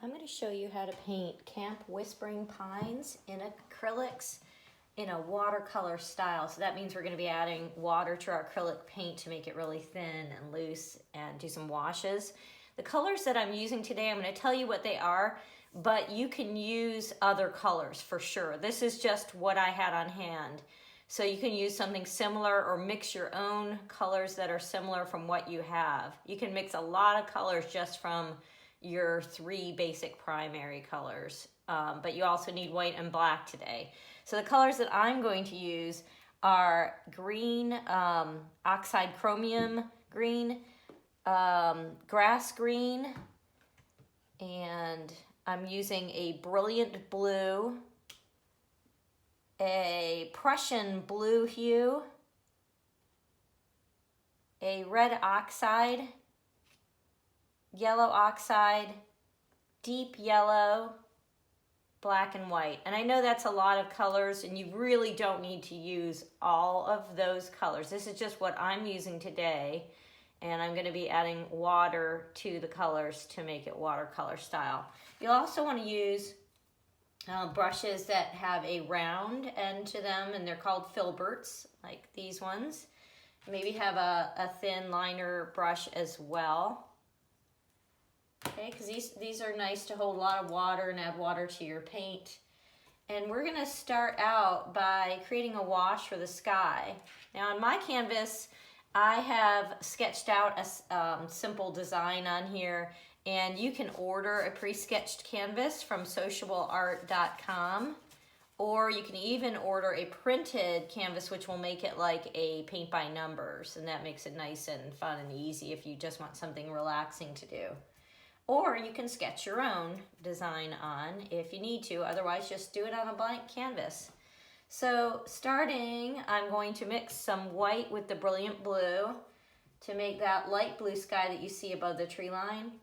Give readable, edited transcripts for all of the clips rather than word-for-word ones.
I'm going to show you how to paint Camp Whispering Pines in acrylics in a watercolor style. So that means we're going to be adding water to our acrylic paint to make it really thin and loose and do some washes. The colors that I'm using today, I'm going to tell you what they are, but you can use other colors for sure. This is just what I had on hand. So you can use something similar or mix your own colors that are similar from what you have. You can mix a lot of colors just from your 3 basic primary colors, but you also need white and black today. So the colors that I'm going to use are green, oxide chromium green, grass green, and I'm using a brilliant blue, a Prussian blue hue, a red oxide, yellow oxide, deep yellow, black and white. And I know that's a lot of colors and you really don't need to use all of those colors. This is just what I'm using today, and I'm going to be adding water to the colors to make it watercolor style. You'll also want to use brushes that have a round end to them, and they're called filberts, like these ones. Maybe have a thin liner brush as well. Okay, because these are nice to hold a lot of water and add water to your paint. And we're going to start out by creating a wash for the sky. Now on my canvas, I have sketched out a simple design on here, and you can order a pre-sketched canvas from sociableart.com, or you can even order a printed canvas, which will make it like a paint by numbers, and that makes it nice and fun and easy if you just want something relaxing to do. Or you can sketch your own design on if you need to, otherwise just do it on a blank canvas. So starting, I'm going to mix some white with the brilliant blue to make that light blue sky that you see above the tree line.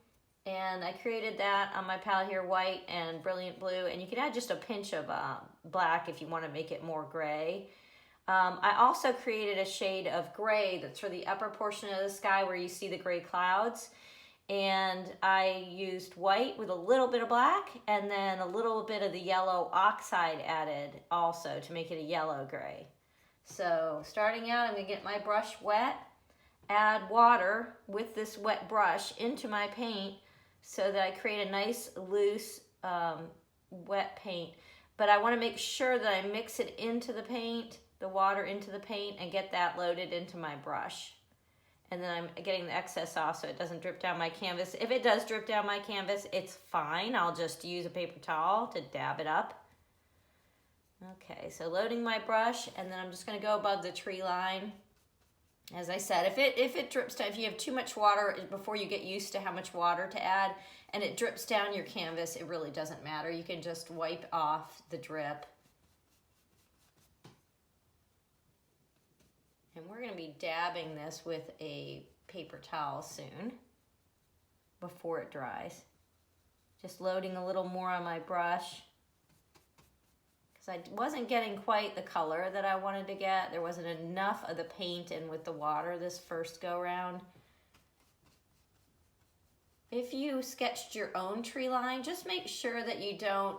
And I created that on my palette here, white and brilliant blue, and you can add just a pinch of black if you want to make it more gray. I also created a shade of gray that's for the upper portion of the sky where you see the gray clouds. And I used white with a little bit of black and then a little bit of the yellow oxide added also to make it a yellow gray. So starting out, I'm going to get my brush wet, add water with this wet brush into my paint so that I create a nice loose wet paint. But I want to make sure that I mix it into the paint, the water into the paint, and get that loaded into my brush. And then I'm getting the excess off so it doesn't drip down my canvas. If it does drip down my canvas, it's fine. I'll just use a paper towel to dab it up. Okay, so loading my brush, and then I'm just going to go above the tree line. As I said, if it drips down, if you have too much water before you get used to how much water to add, and it drips down your canvas, it really doesn't matter. You can just wipe off the drip. And we're going to be dabbing this with a paper towel soon before it dries. Just loading a little more on my brush because I wasn't getting quite the color that I wanted to get. There wasn't enough of the paint in with the water this first go round. If you sketched your own tree line, just make sure that you don't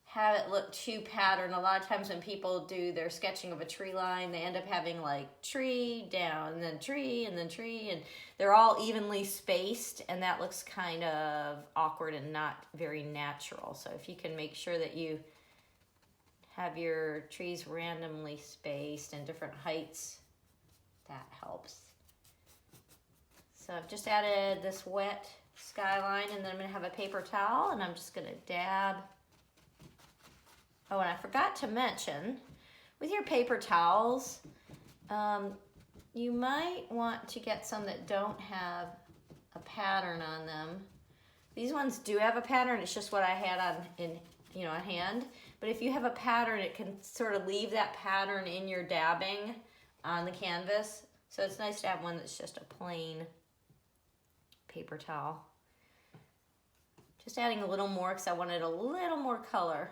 have it look too patterned. A lot of times when people do their sketching of a tree line, they end up having like tree down and then tree and then tree, and they're all evenly spaced, and that looks kind of awkward and not very natural. So if you can make sure that you have your trees randomly spaced and different heights, that helps. So I've just added this wet skyline, and then I'm going to have a paper towel, and I'm just going to dab. Oh, and I forgot to mention, with your paper towels, you might want to get some that don't have a pattern on them. These ones do have a pattern. It's just what I had on hand. But if you have a pattern, it can sort of leave that pattern in your dabbing on the canvas. So it's nice to have one that's just a plain paper towel. Just adding a little more because I wanted a little more color.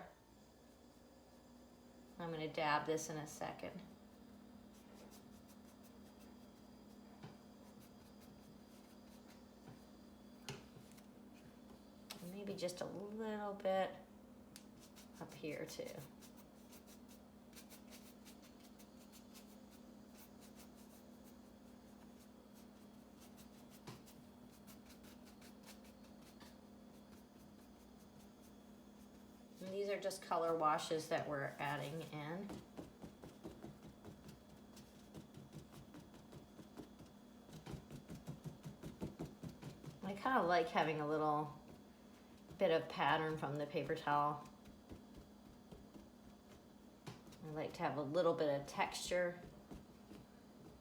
I'm going to dab this in a second. just a little bit up here too. And these are just color washes that we're adding in. I kind of like having a little bit of pattern from the paper towel. I like to have a little bit of texture,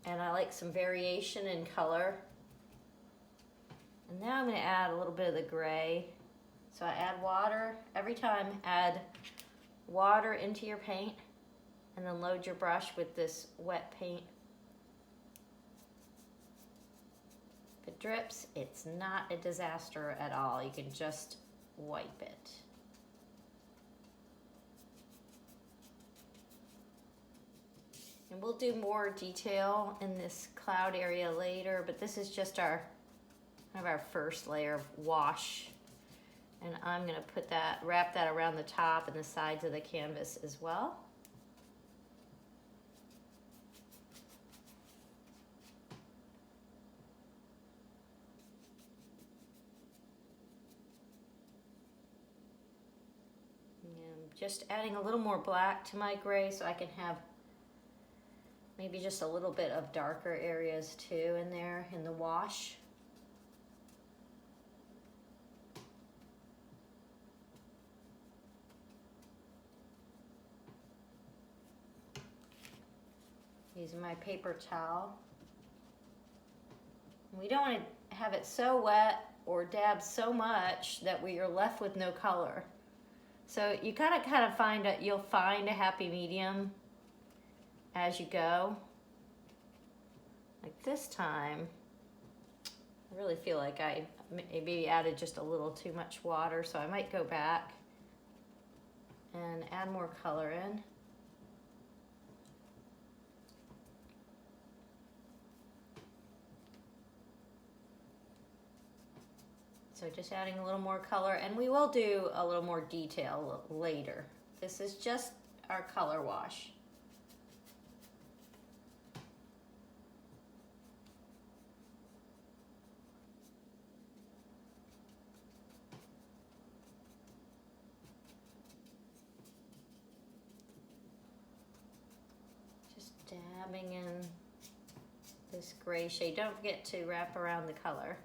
and I like some variation in color. And now I'm going to add a little bit of the gray. So I add water every time. Add water into your paint, and then load your brush with this wet paint. If it drips, it's not a disaster at all. You can just wipe it. And we'll do more detail in this cloud area later, but this is just our kind of our first layer of wash. And I'm gonna put that, wrap that around the top and the sides of the canvas as well. And just adding a little more black to my gray so I can have maybe just a little bit of darker areas too in there in the wash. Using my paper towel. We don't want to have it so wet or dab so much that we are left with no color. So you kind of find that you'll find a happy medium as you go. Like this time, I really feel like I maybe added just a little too much water, so I might go back and add more color in. So just adding a little more color, and we will do a little more detail later. This is just our color wash. Just dabbing in this gray shade. Don't forget to wrap around the color.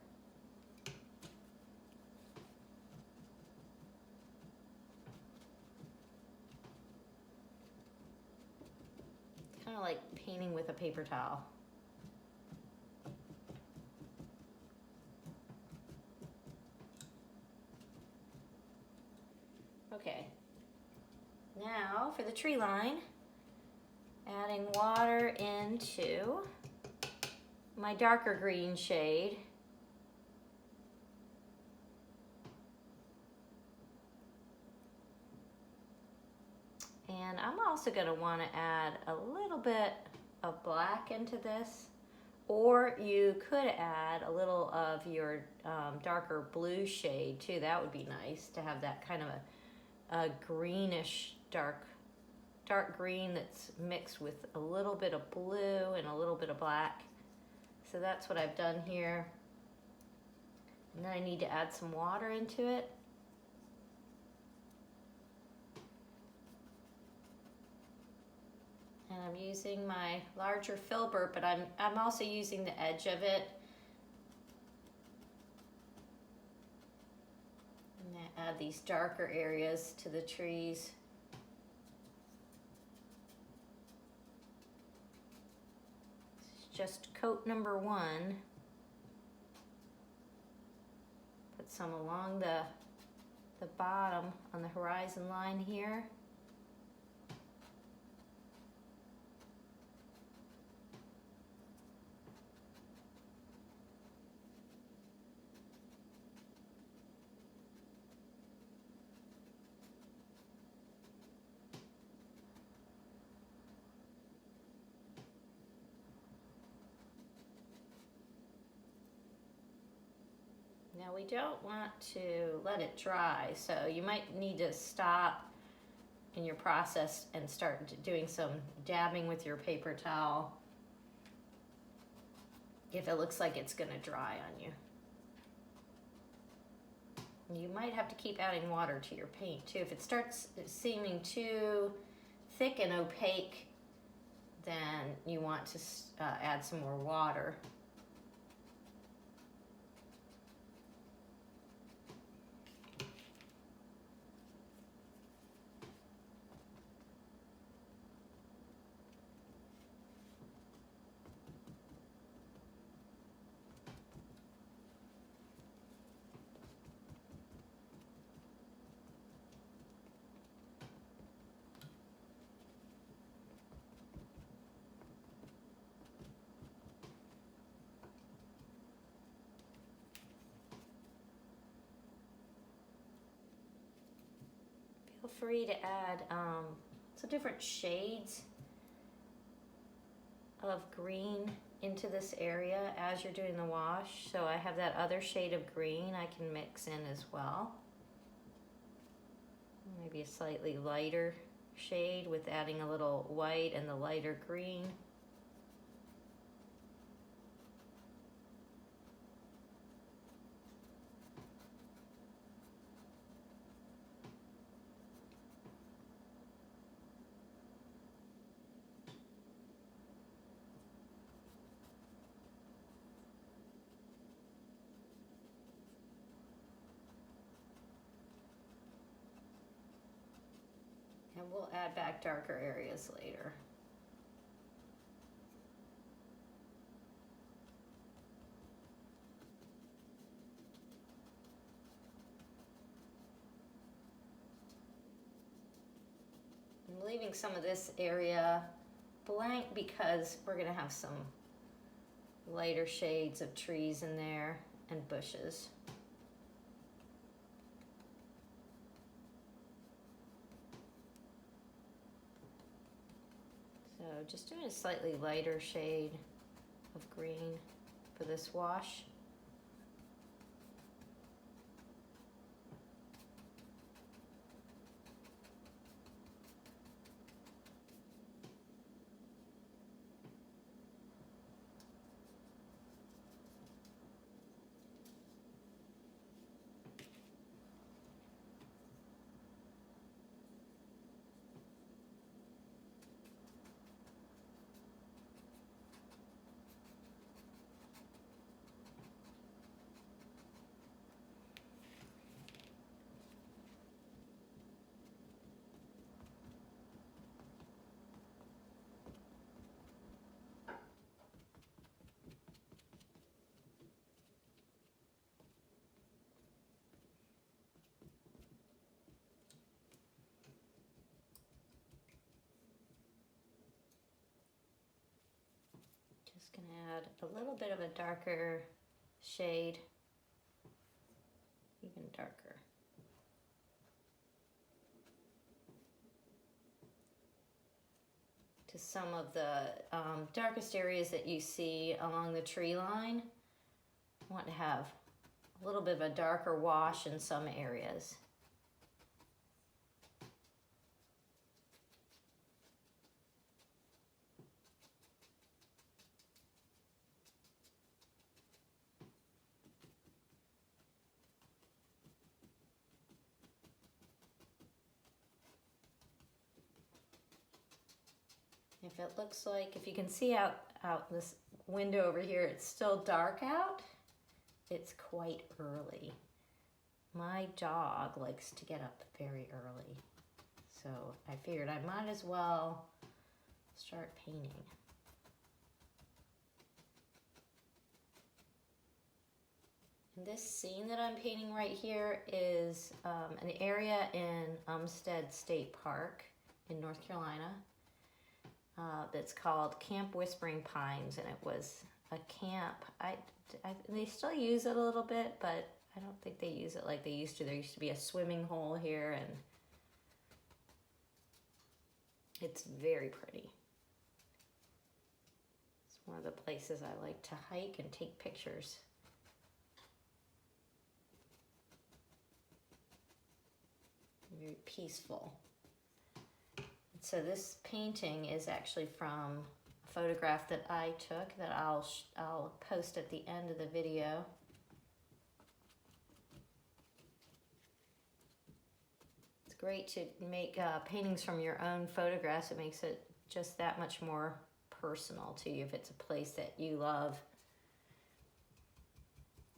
Kind of like painting with a paper towel. Okay, now for the tree line, adding water into my darker green shade. And I'm also going to want to add a little bit of black into this, or you could add a little of your darker blue shade too. That would be nice to have that kind of a greenish dark green that's mixed with a little bit of blue and a little bit of black. So that's what I've done here. And then I need to add some water into it. And I'm using my larger filbert, but I'm also using the edge of it. And I add these darker areas to the trees. This is just coat number 1. Put some along the bottom on the horizon line here. Now we don't want to let it dry, so you might need to stop in your process and start doing some dabbing with your paper towel if it looks like it's going to dry on you. You might have to keep adding water to your paint too. If it starts seeming too thick and opaque, then you want to add some more water. Feel free to add some different shades of green into this area as you're doing the wash. So I have that other shade of green I can mix in as well. Maybe a slightly lighter shade with adding a little white and the lighter green. And we'll add back darker areas later. I'm leaving some of this area blank because we're going to have some lighter shades of trees in there and bushes. So just doing a slightly lighter shade of green for this wash. Just going to add a little bit of a darker shade, even darker. To some of the darkest areas that you see along the tree line. I want to have a little bit of a darker wash in some areas. If it looks like, if you can see out this window over here, it's still dark out, it's quite early. My dog likes to get up very early, so I figured I might as well start painting. And this scene that I'm painting right here is an area in Umstead State Park in North Carolina. That's called Camp Whispering Pines, and it was a camp. They still use it a little bit, but I don't think they use it like they used to. There used to be a swimming hole here, and it's very pretty. It's one of the places I like to hike and take pictures. very peaceful. So this painting is actually from a photograph that I took that I'll post at the end of the video. It's great to make paintings from your own photographs. It makes it just that much more personal to you if it's a place that you love.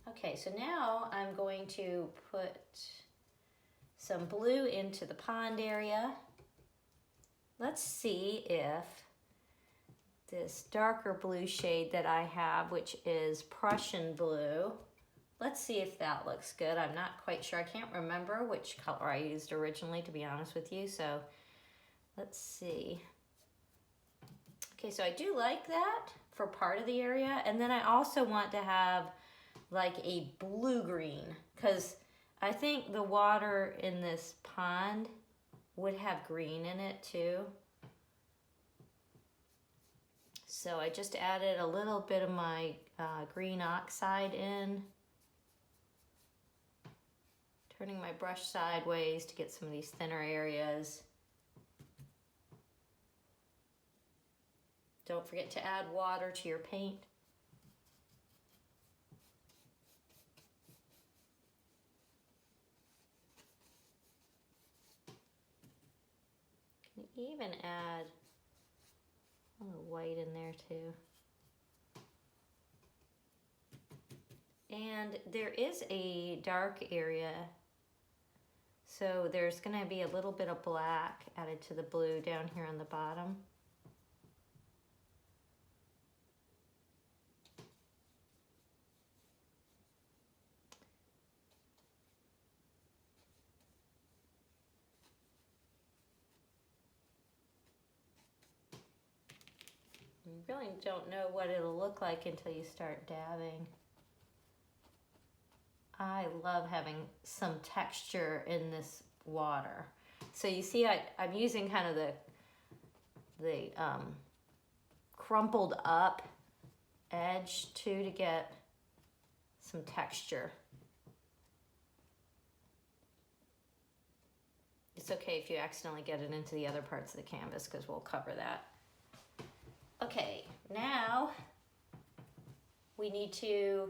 Okay, so now I'm going to put some blue into the pond area. Let's see if this darker blue shade that I have, which is Prussian blue, let's see if that looks good. I'm not quite sure. I can't remember which color I used originally, to be honest with you. So let's see. Okay, so I do like that for part of the area. And then I also want to have like a blue-green, because I think the water in this pond would have green in it too. So I just added a little bit of my green oxide in, turning my brush sideways to get some of these thinner areas. Don't forget to add water to your paint. Even add a little white in there too. And there is a dark area, so there's going to be a little bit of black added to the blue down here on the bottom. You really don't know what it'll look like until you start dabbing. I love having some texture in this water. So you see I'm using kind of the crumpled up edge too to get some texture. It's okay if you accidentally get it into the other parts of the canvas, because we'll cover that. Okay, now we need to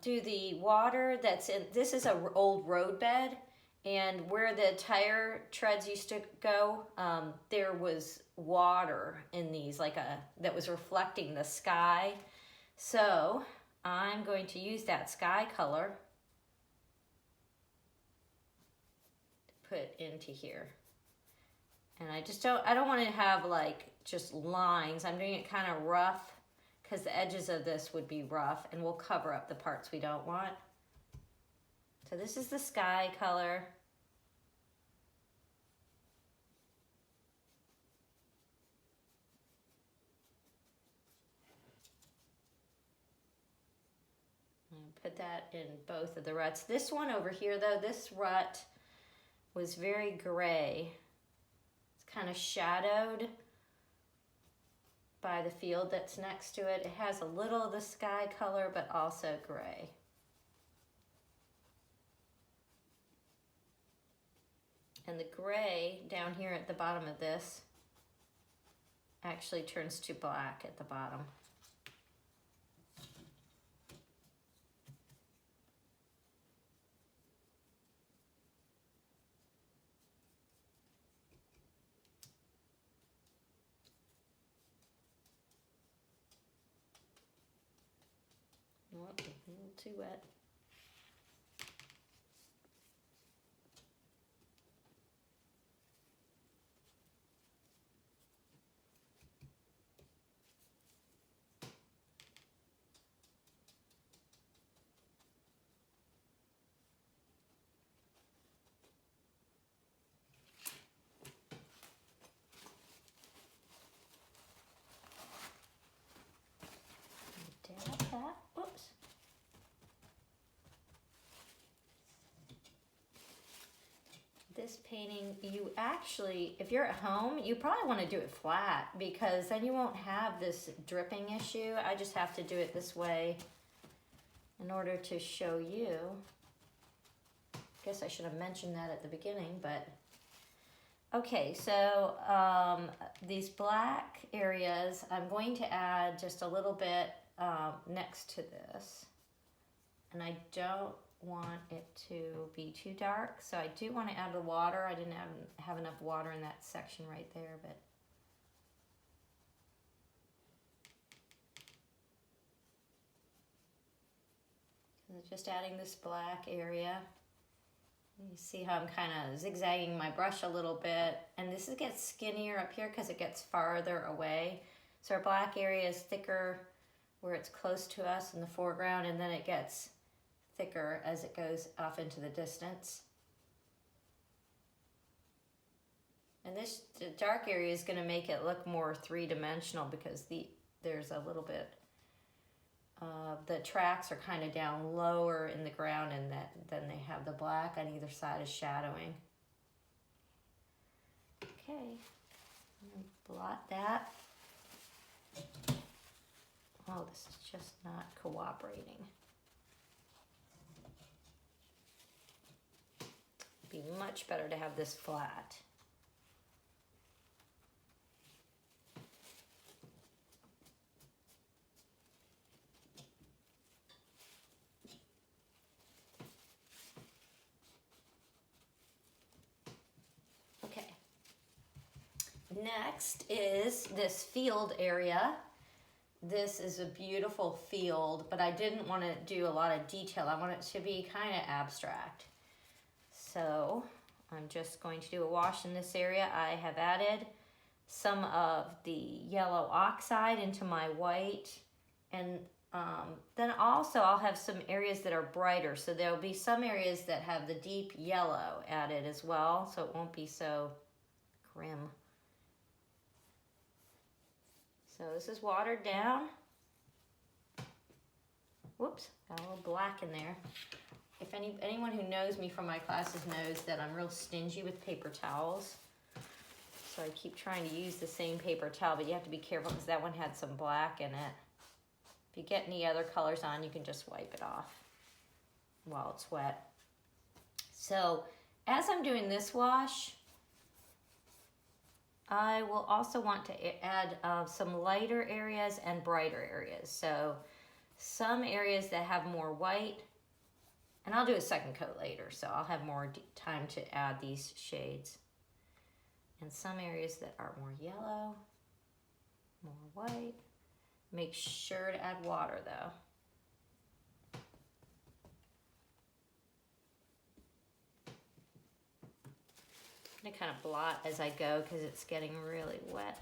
do the water that's in, this is an old road bed, and where the tire treads used to go, there was water in these, that was reflecting the sky. So I'm going to use that sky color to put into here. And I don't want to have just lines. I'm doing it kind of rough because the edges of this would be rough, and we'll cover up the parts we don't want. So this is the sky color. And put that in both of the ruts. This one over here though, this rut was very gray. It's kind of shadowed by the field that's next to it. It has a little of the sky color, but also gray. And the gray down here at the bottom of this actually turns to black at the bottom. Oh, a little too wet. Dab that. Whoops. This painting, you actually, if you're at home, you probably want to do it flat, because then you won't have this dripping issue. I just have to do it this way in order to show you. Guess I should have mentioned that at the beginning, but okay, so these black areas, I'm going to add just a little bit next to this. And I don't want it to be too dark, so I do want to add the water. I didn't have enough water in that section right there, but just adding this black area. You see how I'm kind of zigzagging my brush a little bit, and this gets skinnier up here because it gets farther away. So our black area is thicker where it's close to us in the foreground, and then it gets thicker as it goes off into the distance. And this dark area is going to make it look more three-dimensional because there's a little bit the tracks are kind of down lower in the ground, and then they have the black on either side as shadowing. Okay, blot that. Oh, this is just not cooperating. It'd be much better to have this flat. Next is this field area. This is a beautiful field, but I didn't want to do a lot of detail. I want it to be kind of abstract. So I'm just going to do a wash in this area. I have added some of the yellow oxide into my white, and then also I'll have some areas that are brighter. So there'll be some areas that have the deep yellow added as well, so it won't be so grim. So this is watered down. Whoops, got a little black in there. If anyone who knows me from my classes knows that I'm real stingy with paper towels. So I keep trying to use the same paper towel, but you have to be careful because that one had some black in it. If you get any other colors on, you can just wipe it off while it's wet. So as I'm doing this wash, I will also want to add some lighter areas and brighter areas. So some areas that have more white, and I'll do a second coat later, so I'll have more time to add these shades. And some areas that are more yellow, more white. Make sure to add water though. I'm gonna kind of blot as I go because it's getting really wet.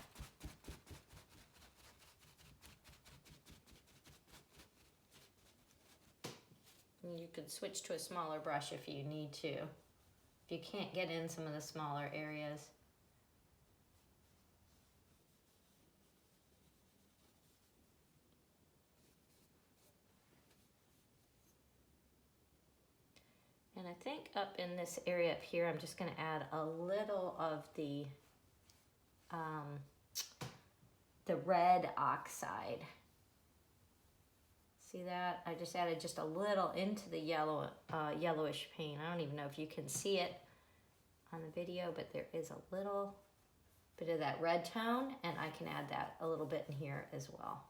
And you could switch to a smaller brush if you need to, if you can't get in some of the smaller areas. And I think up in this area up here, I'm just going to add a little of the red oxide. See that? I just added just a little into the yellow, yellowish paint. I don't even know if you can see it on the video, but there is a little bit of that red tone, and I can add that a little bit in here as well.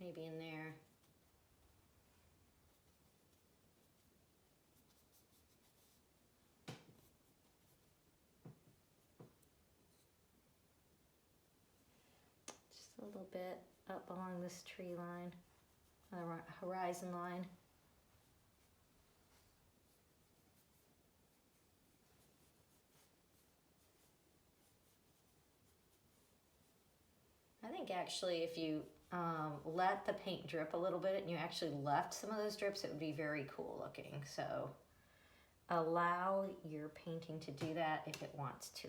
Maybe in there. Just a little bit up along this tree line, horizon line. I think actually if you let the paint drip a little bit and you actually left some of those drips, it would be very cool looking. So allow your painting to do that if it wants to.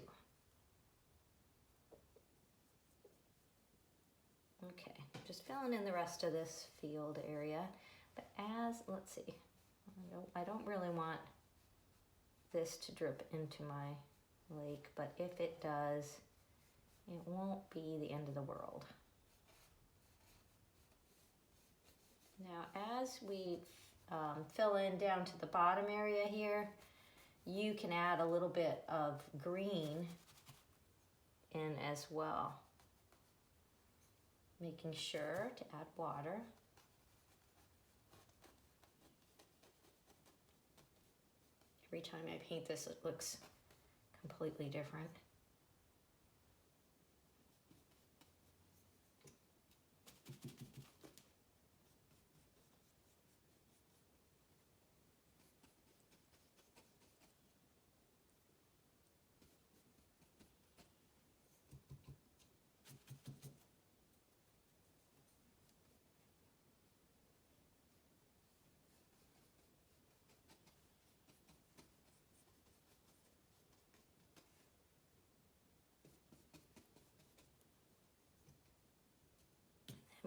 Okay, just filling in the rest of this field area. But let's see, I don't really want this to drip into my lake, but if it does, it won't be the end of the world. Now, as we fill in down to the bottom area here, you can add a little bit of green in as well. Making sure to add water. Every time I paint this, it looks completely different.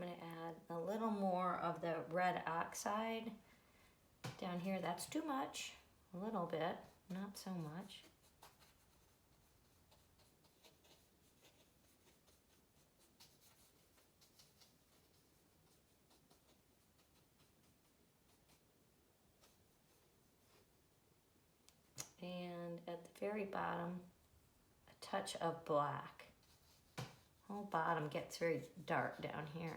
I'm going to add a little more of the red oxide down here. That's too much. A little bit, not so much. And at the very bottom, a touch of black. Whole bottom gets very dark down here.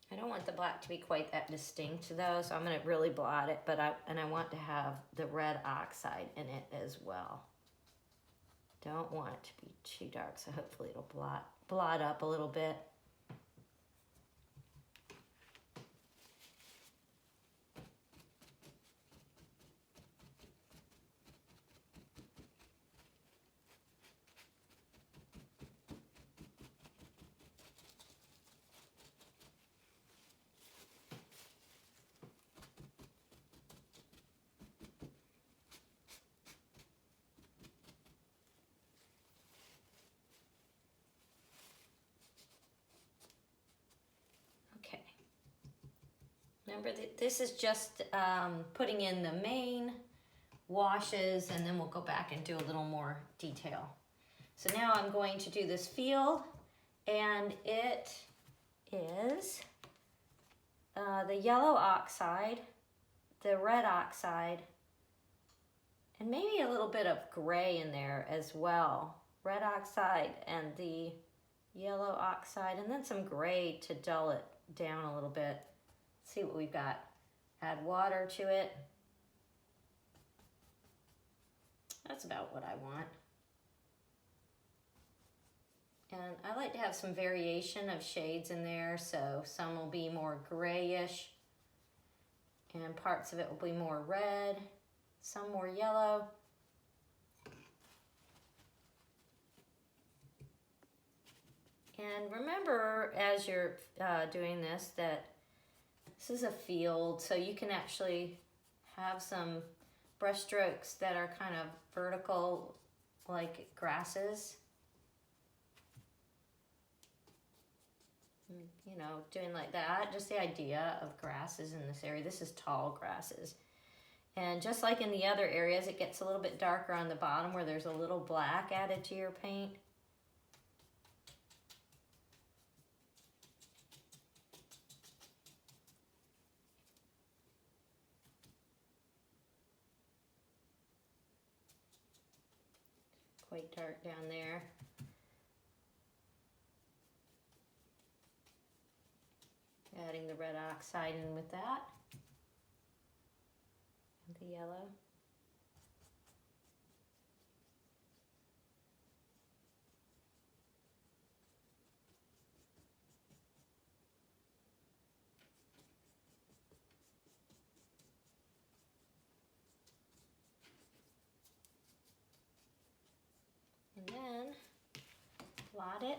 I don't want the black to be quite that distinct though, so I'm going to really blot it, but I want to have the red oxide in it as well. Don't want it to be too dark, so hopefully it'll blot up a little bit. Remember that this is just putting in the main washes, and then we'll go back and do a little more detail. So now I'm going to do this field, and it is the yellow oxide, the red oxide, and maybe a little bit of gray in there as well. Red oxide and the yellow oxide, and then some gray to dull it down a little bit. See what we've got. Add water to it. That's about what I want. And I like to have some variation of shades in there, so some will be more grayish, and parts of it will be more red, some more yellow. And remember, as you're doing this, that this is a field, so you can actually have some brush strokes that are kind of vertical, like grasses. You know, doing like that, just the idea of grasses in this area. This is tall grasses. And just like in the other areas, it gets a little bit darker on the bottom where there's a little black added to your paint. Quite dark down there. Adding the red oxide in with that. And the yellow. And then blot it.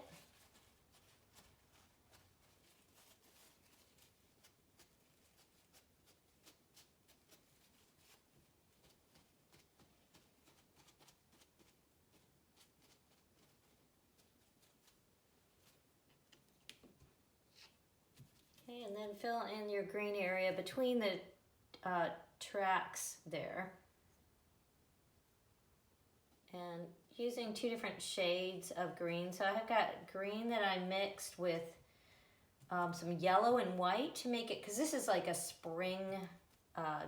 Okay, and then fill in your green area between the tracks there. And using two different shades of green. So I've got green that I mixed with some yellow and white to make it, because this is like a spring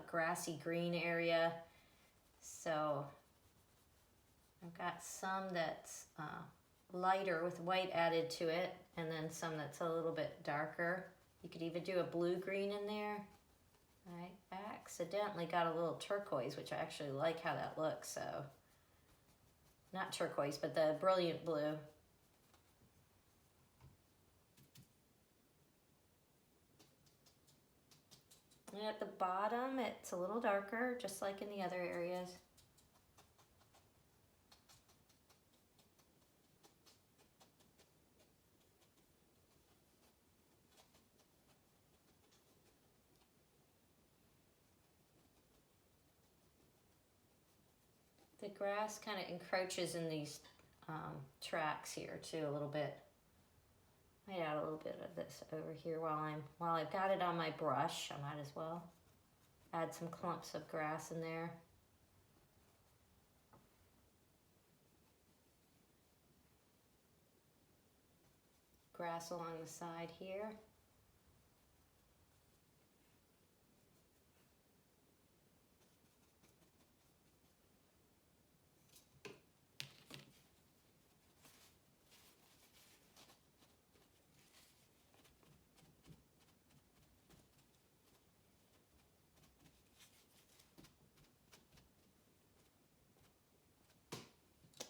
grassy green area. So I've got some that's lighter with white added to it, and then some that's a little bit darker. You could even do a blue-green in there. I accidentally got a little turquoise, which I actually like how that looks, so. Not turquoise, but the brilliant blue. And at the bottom, it's a little darker, just like in the other areas. The grass kind of encroaches in these tracks here too a little bit. Might add a little bit of this over here while I've got it on my brush. I might as well add some clumps of grass in there. Grass along the side here.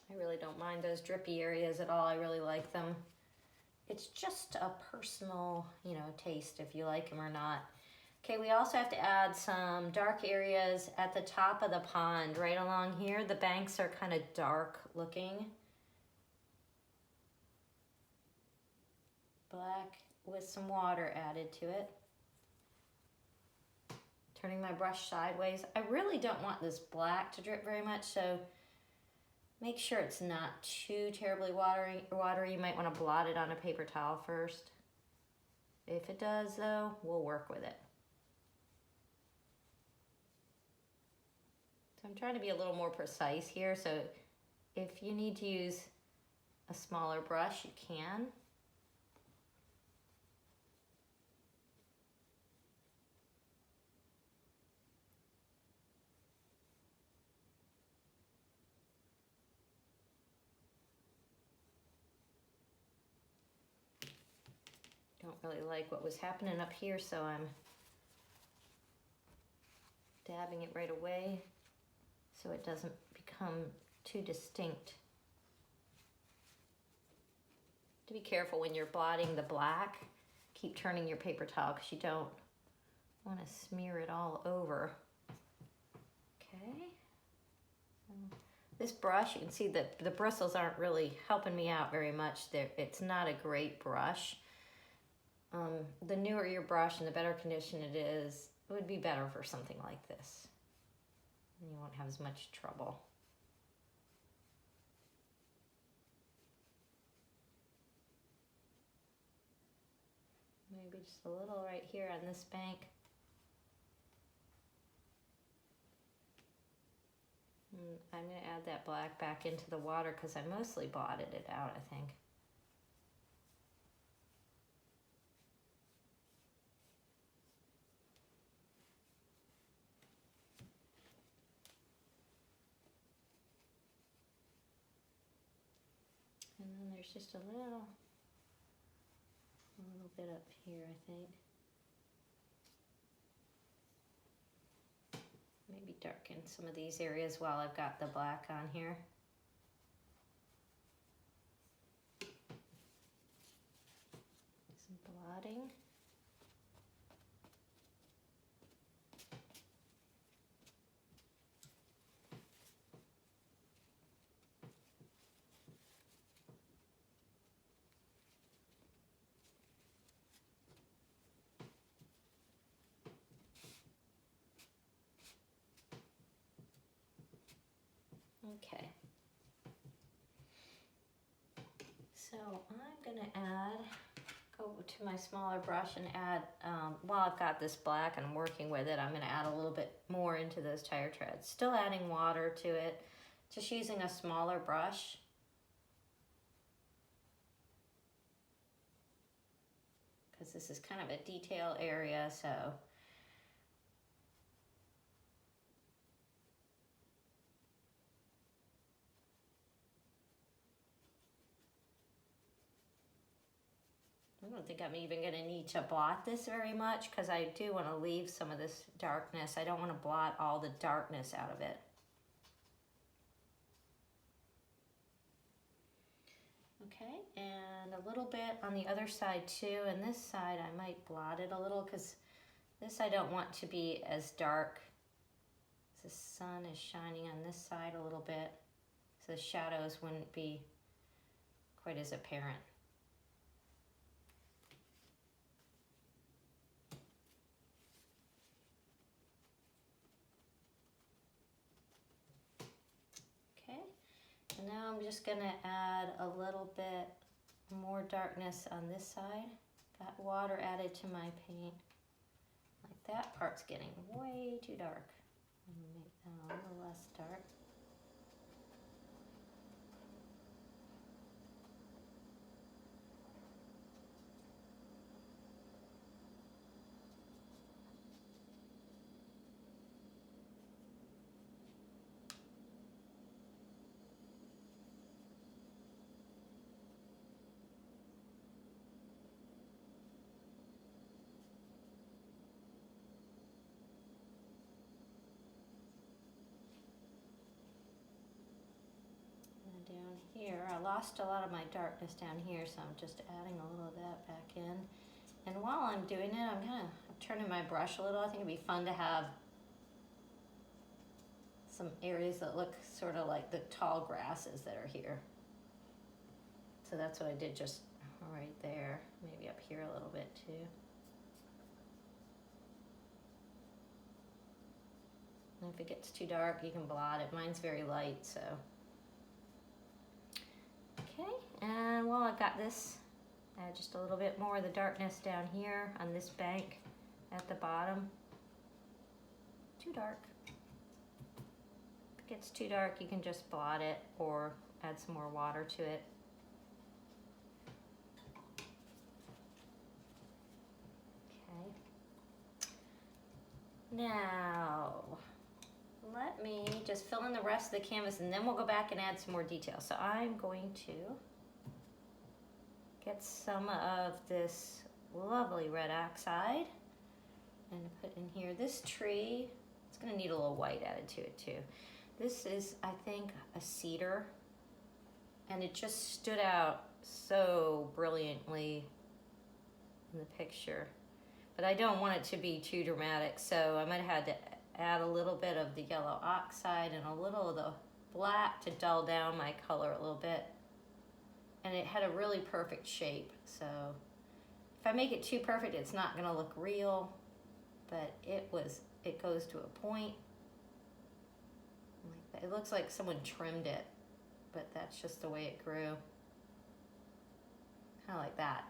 I really don't mind those drippy areas at all. I really like them. It's just a personal, taste if you like them or not. Okay, we also have to add some dark areas at the top of the pond, right along here. The banks are kind of dark looking. Black with some water added to it. Turning my brush sideways. I really don't want this black to drip very much, so make sure it's not too terribly watery. You might want to blot it on a paper towel first. If it does, though, we'll work with it. So I'm trying to be a little more precise here, so if you need to use a smaller brush, you can. Don't really like what was happening up here, so I'm dabbing it right away so it doesn't become too distinct. To be careful when you're blotting the black. Keep turning your paper towel because you don't want to smear it all over. Okay. This brush, you can see that the bristles aren't really helping me out very much. It's not a great brush. The newer your brush and the better condition it is, it would be better for something like this. And you won't have as much trouble. Maybe just a little right here on this bank. And I'm going to add that black back into the water because I mostly blotted it out, I think. And then there's just a little bit up here, I think. Maybe darken some of these areas while I've got the black on here. Some blotting. Okay, so I'm gonna go to my smaller brush and add, while I've got this black and I'm working with it, I'm going to add a little bit more into those tire treads. Still adding water to it, just using a smaller brush. Because this is kind of a detail area, so. I don't think I'm even going to need to blot this very much because I do want to leave some of this darkness. I don't want to blot all the darkness out of it. Okay, and a little bit on the other side too, and this side I might blot it a little because this I don't want to be as dark. The sun is shining on this side a little bit, so the shadows wouldn't be quite as apparent. Okay, and now I'm just gonna add a little bit more darkness on this side. Got water added to my paint. Like that part's getting way too dark. I'm gonna make that a little less dark. Down here, I lost a lot of my darkness down here, so I'm just adding a little of that back in. And while I'm doing it, I'm turning my brush a little. I think it'd be fun to have some areas that look sort of like the tall grasses that are here. So that's what I did just right there. Maybe up here a little bit too. And if it gets too dark, you can blot it. Mine's very light, so. Okay, and while I've got this, add just a little bit more of the darkness down here on this bank at the bottom. Too dark. If it gets too dark, you can just blot it or add some more water to it. Okay. Now, let me just fill in the rest of the canvas and then we'll go back and add some more detail. So I'm going to get some of this lovely red oxide and put in here. This tree, it's going to need a little white added to it too. This is, I think, a cedar, and it just stood out so brilliantly in the picture. But I don't want it to be too dramatic, so I might have had to add a little bit of the yellow oxide and a little of the black to dull down my color a little bit. And it had a really perfect shape, so if I make it too perfect, it's not gonna look real, but it goes to a point. Like that. It looks like someone trimmed it, but that's just the way it grew. Kind of like that.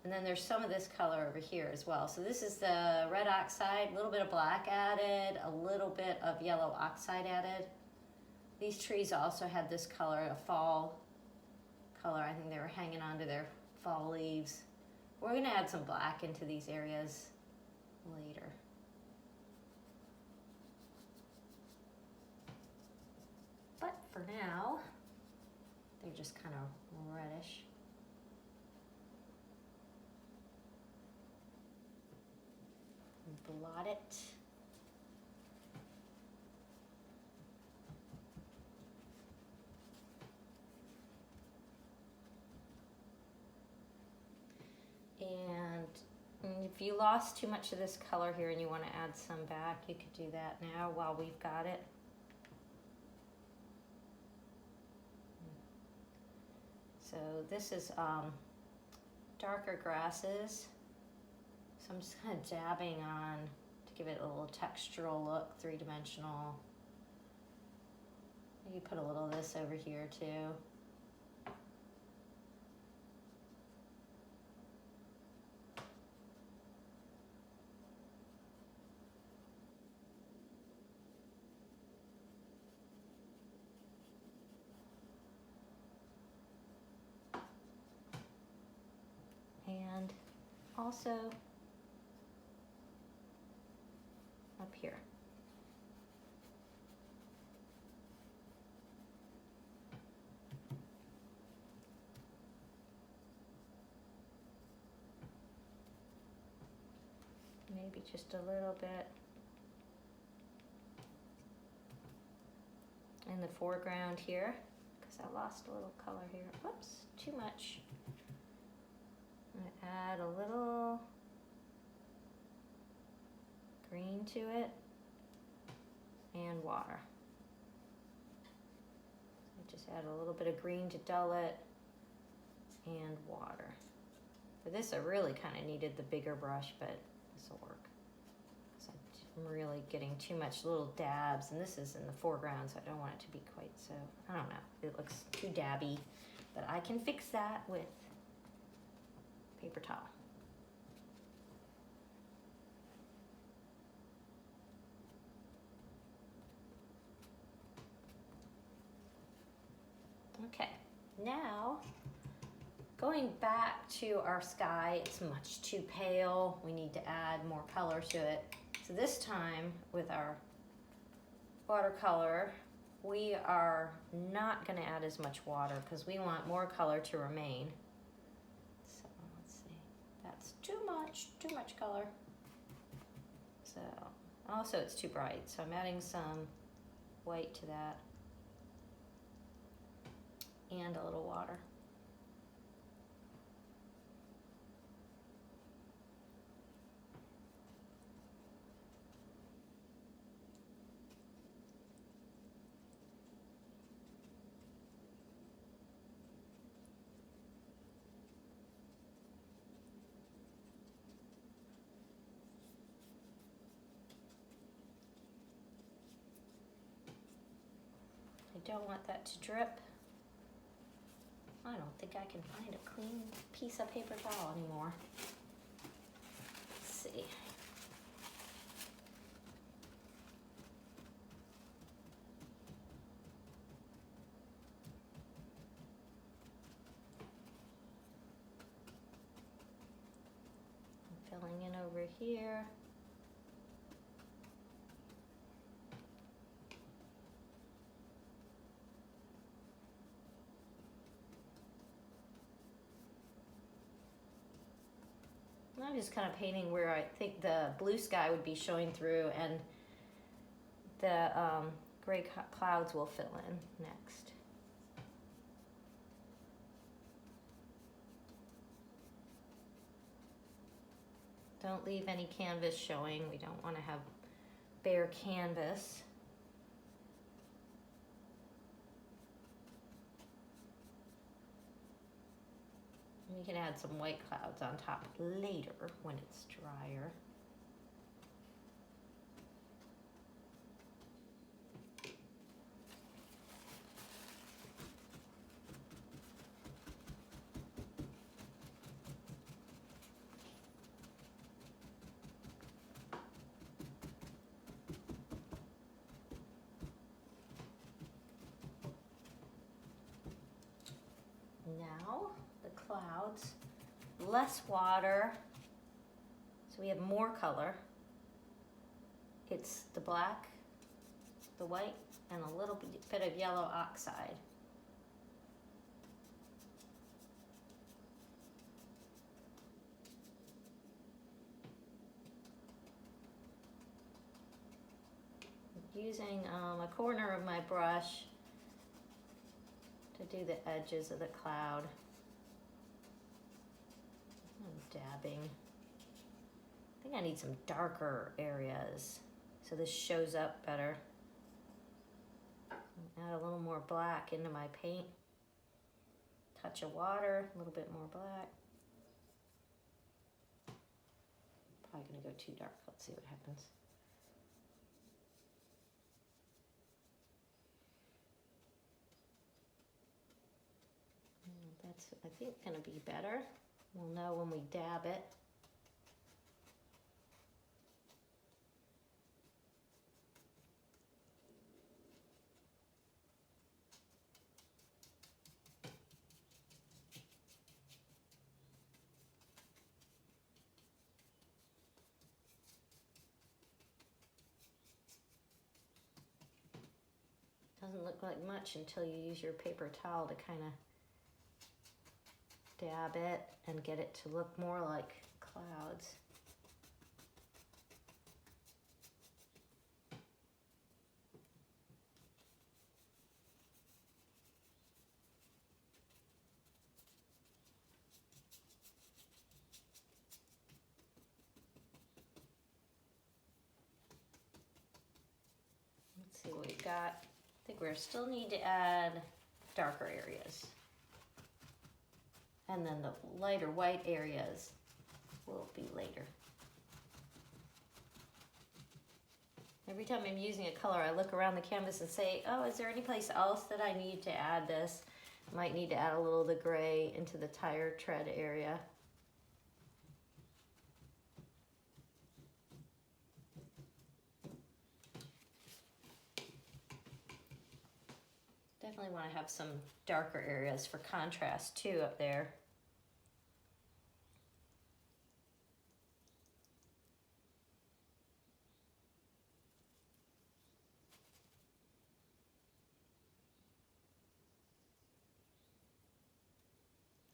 And then there's some of this color over here as well. So this is the red oxide, a little bit of black added, a little bit of yellow oxide added. These trees also had this color, a fall color. I think they were hanging onto their fall leaves. We're gonna add some black into these areas later. But for now, they're just kind of reddish. Blot it. And if you lost too much of this color here and you want to add some back, you could do that now while we've got it. So this is darker grasses. So I'm just kind of dabbing on to give it a little textural look, three-dimensional. You put a little of this over here too. also up here. Maybe just a little bit in the foreground here, because I lost a little color here. Whoops, too much. I'm gonna add a little green to it and water. So just add a little bit of green to dull it and water. For this, I really kind of needed the bigger brush, but this will work. I'm really getting too much little dabs, and this is in the foreground, so I don't want it to be quite so, I don't know, it looks too dabby, but I can fix that with paper towel. Okay, now going back to our sky, it's much too pale. We need to add more color to it. So this time with our watercolor, we are not going to add as much water because we want more color to remain. So let's see, that's too much color. So also it's too bright, so I'm adding some white to that and a little water. I don't want that to drip. I don't think I can find a clean piece of paper towel anymore. Let's see. I'm filling in over here. I'm just kind of painting where I think the blue sky would be showing through, and the gray clouds will fill in next. Don't leave any canvas showing. We don't want to have bare canvas. You can add some white clouds on top later when it's drier. Now the clouds, less water, so we have more color. It's the black, the white, and a little bit of yellow oxide. Using a corner of my brush to do the edges of the cloud. I'm dabbing. I think I need some darker areas so this shows up better. Add a little more black into my paint. Touch of water, a little bit more black. Probably gonna go too dark. Let's see what happens. That's, I think, gonna be better. We'll know when we dab it. look like much until you use your paper towel to kind of dab it and get it to look more like clouds. Let's see what we got. I think we still need to add darker areas. And then the lighter white areas will be later. Every time I'm using a color, I look around the canvas and say, oh, is there any place else that I need to add this? I might need to add a little of the gray into the tire tread area. Definitely want to have some darker areas for contrast too up there.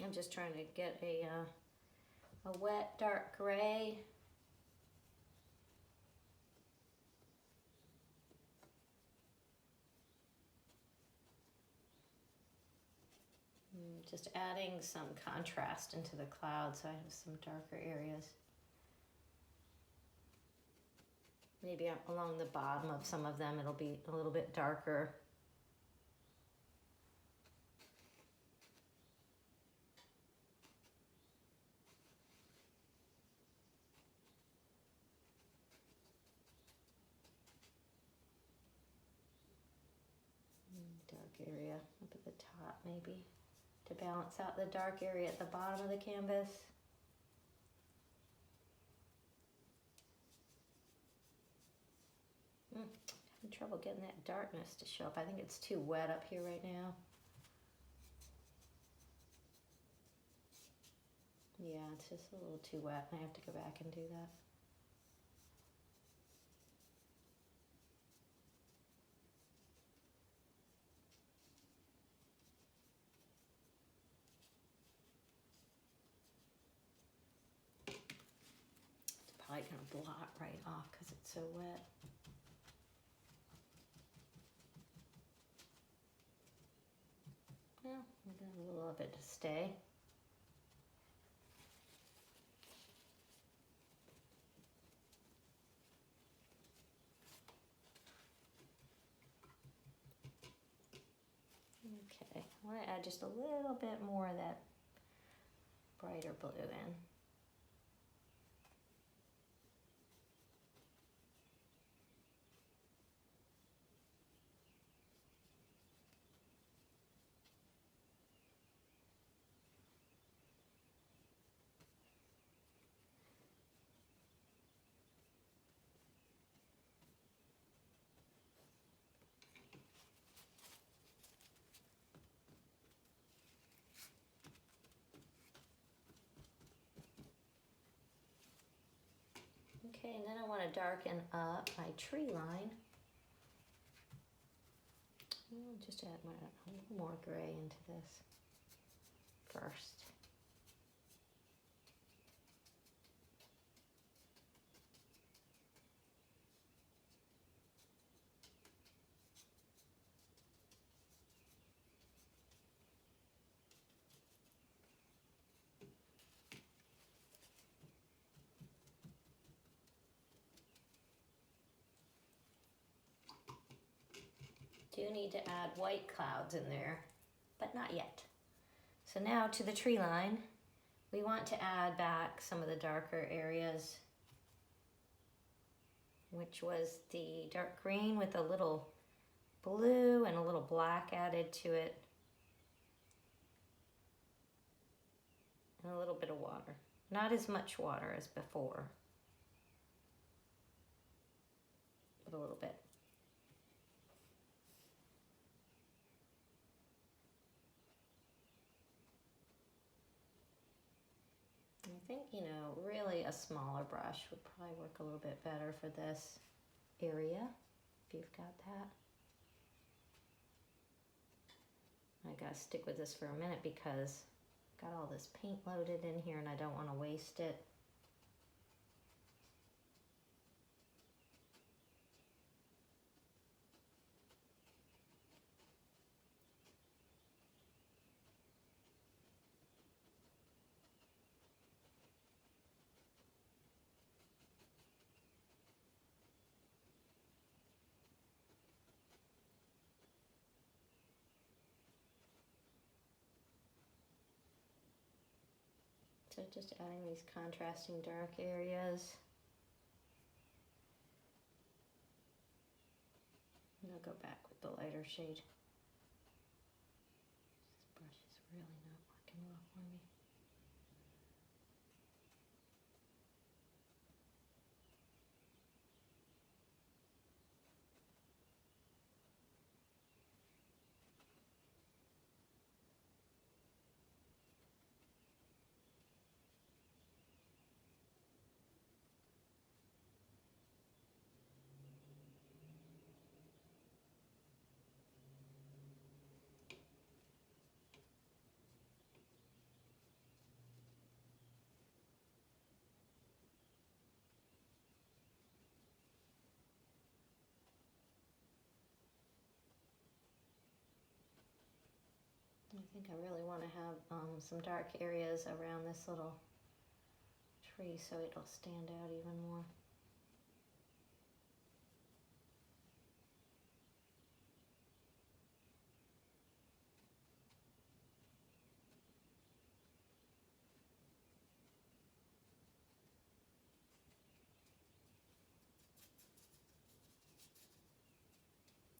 I'm just trying to get a wet dark gray. Just adding some contrast into the clouds so I have some darker areas. Maybe along the bottom of some of them it'll be a little bit darker. Dark area up at the top maybe, to balance out the dark area at the bottom of the canvas. Having trouble getting that darkness to show up. I think it's too wet up here right now. Yeah, it's just a little too wet. I have to go back and do that. Probably gonna blot right off because it's so wet. Well, we got a little of it to stay. Okay, I want to add just a little bit more of that brighter blue in. Okay, and then I want to darken up my tree line. I'll just add a little more gray into this first. Do need to add white clouds in there, but not yet. So now to the tree line, we want to add back some of the darker areas, which was the dark green with a little blue and a little black added to it, and a little bit of water. Not as much water as before, but a little bit. I think, you know, really a smaller brush would probably work a little bit better for this area, if you've got that. I gotta stick with this for a minute because I've got all this paint loaded in here and I don't want to waste it. So just adding these contrasting dark areas. And I'll go back with the lighter shade. This brush is really not working well for me. I think I really want to have some dark areas around this little tree so it'll stand out even more.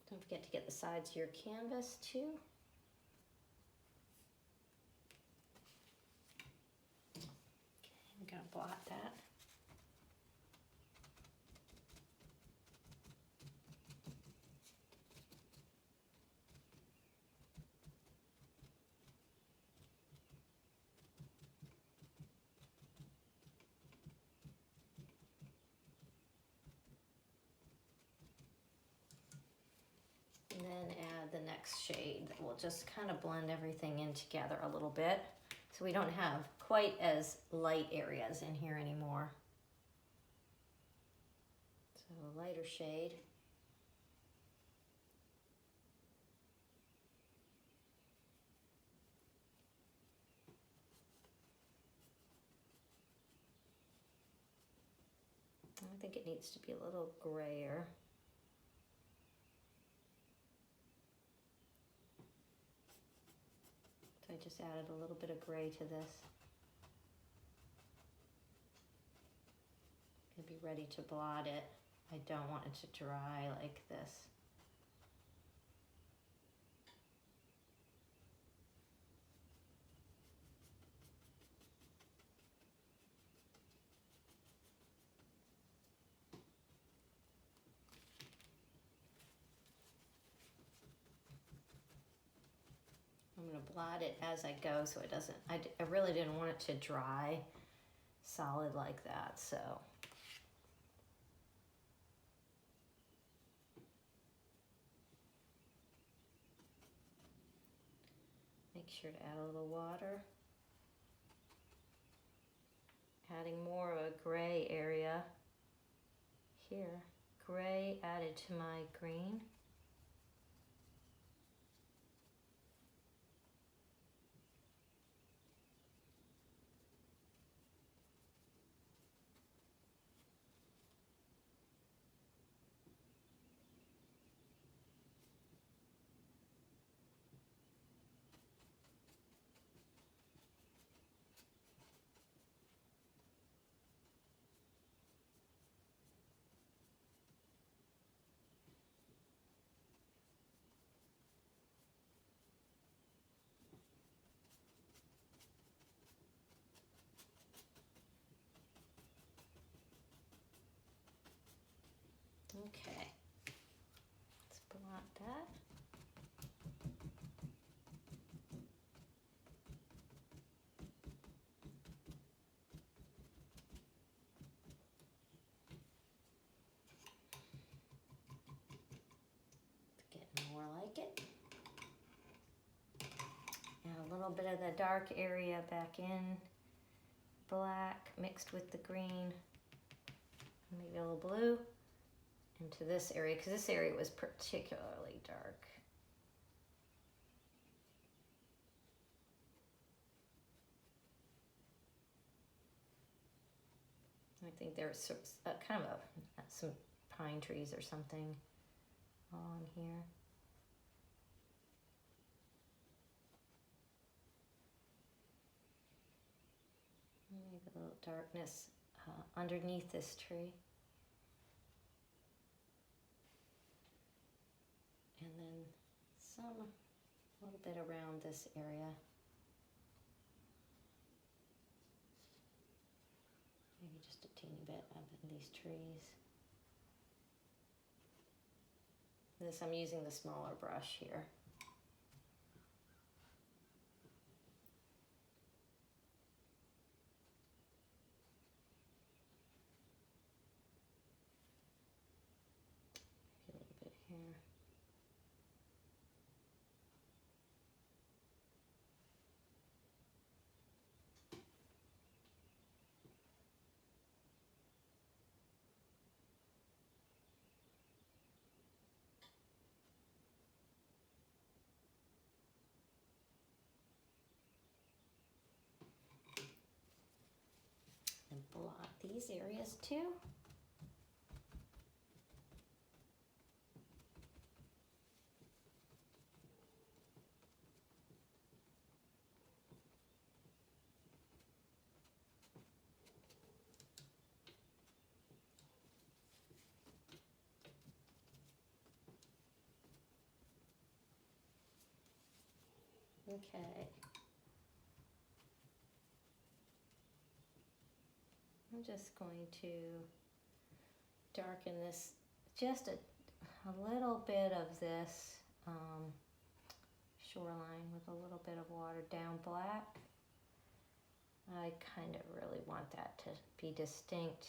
Don't forget to get the sides of your canvas too. I'm gonna blot that. And then add the next shade that will just kind of blend everything in together a little bit so we don't have quite as light areas in here anymore. So a lighter shade. I think it needs to be a little grayer. So I just added a little bit of gray to this. I'll be ready to blot it. I don't want it to dry like this. I'm going to blot it as I go so it doesn't, I really didn't want it to dry solid like that, so. Make sure to add a little water. Adding more of a gray area here. Gray added to my green. Okay, let's blot that. It's getting more like it. little bit of the dark area back in, black mixed with the green, maybe a little blue into this area, because this area was particularly dark. I think there's kind of some pine trees or something along here. Maybe a little darkness underneath this tree. And then a little bit around this area. Maybe just a teeny bit up in these trees. This, I'm using the smaller brush here. A little bit here. And blot these areas too. Okay. I'm just going to darken this, just a little bit of this shoreline with a little bit of watered down black. I kind of really want that to be distinct.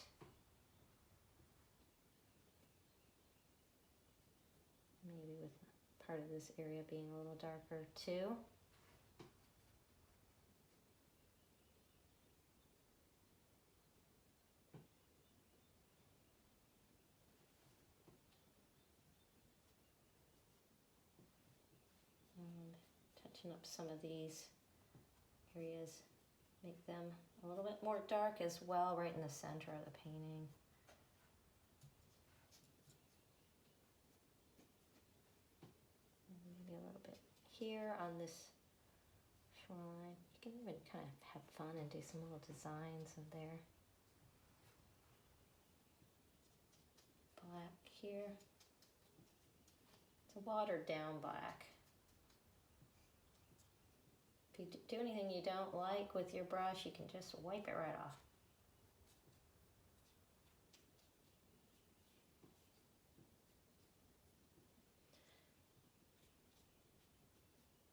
Maybe with part of this area being a little darker too. Touching up some of these areas, make them a little bit more dark as well, right in the center of the painting. Maybe a little bit here on this shoreline. You can even kind of have fun and do some little designs in there. Black here. It's a watered down black. If you do anything you don't like with your brush, you can just wipe it right off.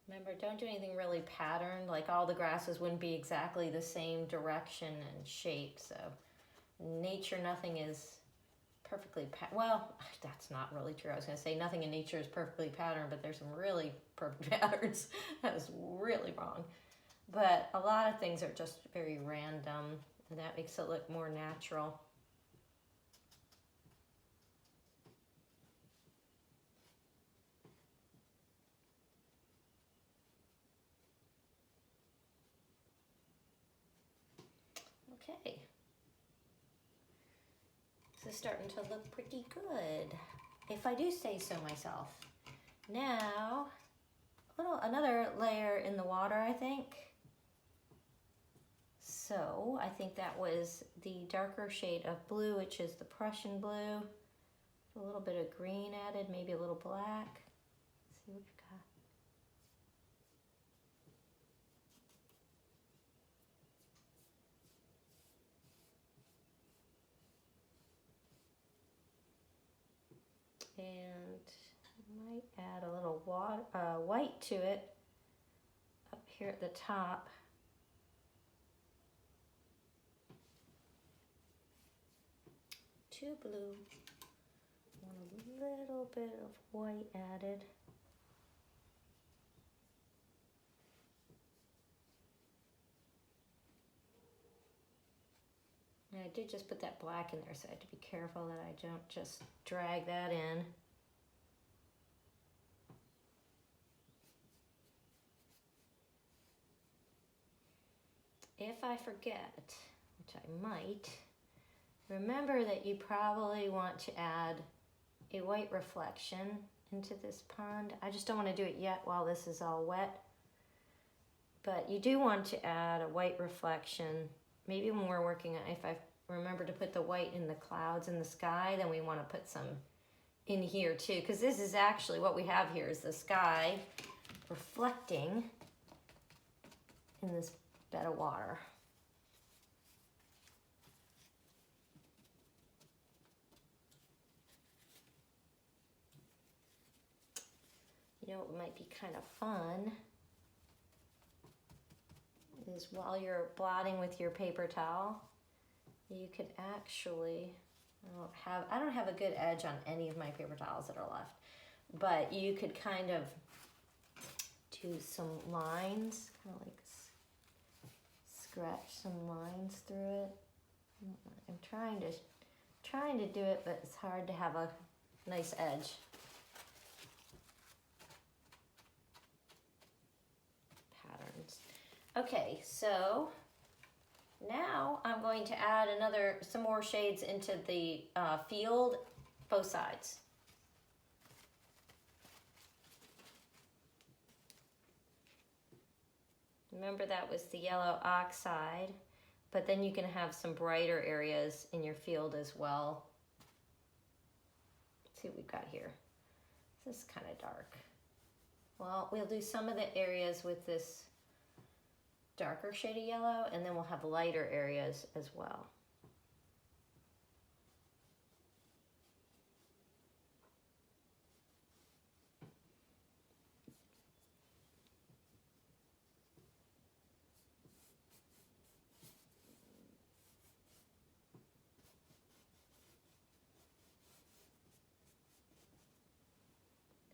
Remember, don't do anything really patterned, like all the grasses wouldn't be exactly the same direction and shape, so nature, nothing is perfectly, well, that's not really true. I was going to say nothing in nature is perfectly patterned, but there's some really perfect patterns. That was really wrong. But a lot of things are just very random, and that makes it look more natural. Okay. This is starting to look pretty good, if I do say so myself. Now, another layer in the water, I think. So I think that was the darker shade of blue, which is the Prussian blue. A little bit of green added, maybe a little black. Let's see what we've got. And might add a little white to it up here at the top. Too blue. Want a little bit of white added. And I did just put that black in there, so I have to be careful that I don't just drag that in. If I forget, which I might, remember that you probably want to add a white reflection into this pond. I just don't want to do it yet while this is all wet. But you do want to add a white reflection. Maybe when we're working on, if I remember to put the white in the clouds in the sky, then we want to put some in here too. Because this is actually what we have here is the sky reflecting in this bed of water. You know what might be kind of fun is while you're blotting with your paper towel, you could actually, I don't have a good edge on any of my paper towels that are left, but you could kind of do some lines, kind of like scratch some lines through it. I'm trying to do it, but it's hard to have a nice edge. Patterns. Okay, so now I'm going to add some more shades into the field, both sides. Remember that was the yellow oxide, but then you can have some brighter areas in your field as well. Let's see what we've got here. This is kind of dark. Well, we'll do some of the areas with this darker shade of yellow, and then we'll have lighter areas as well.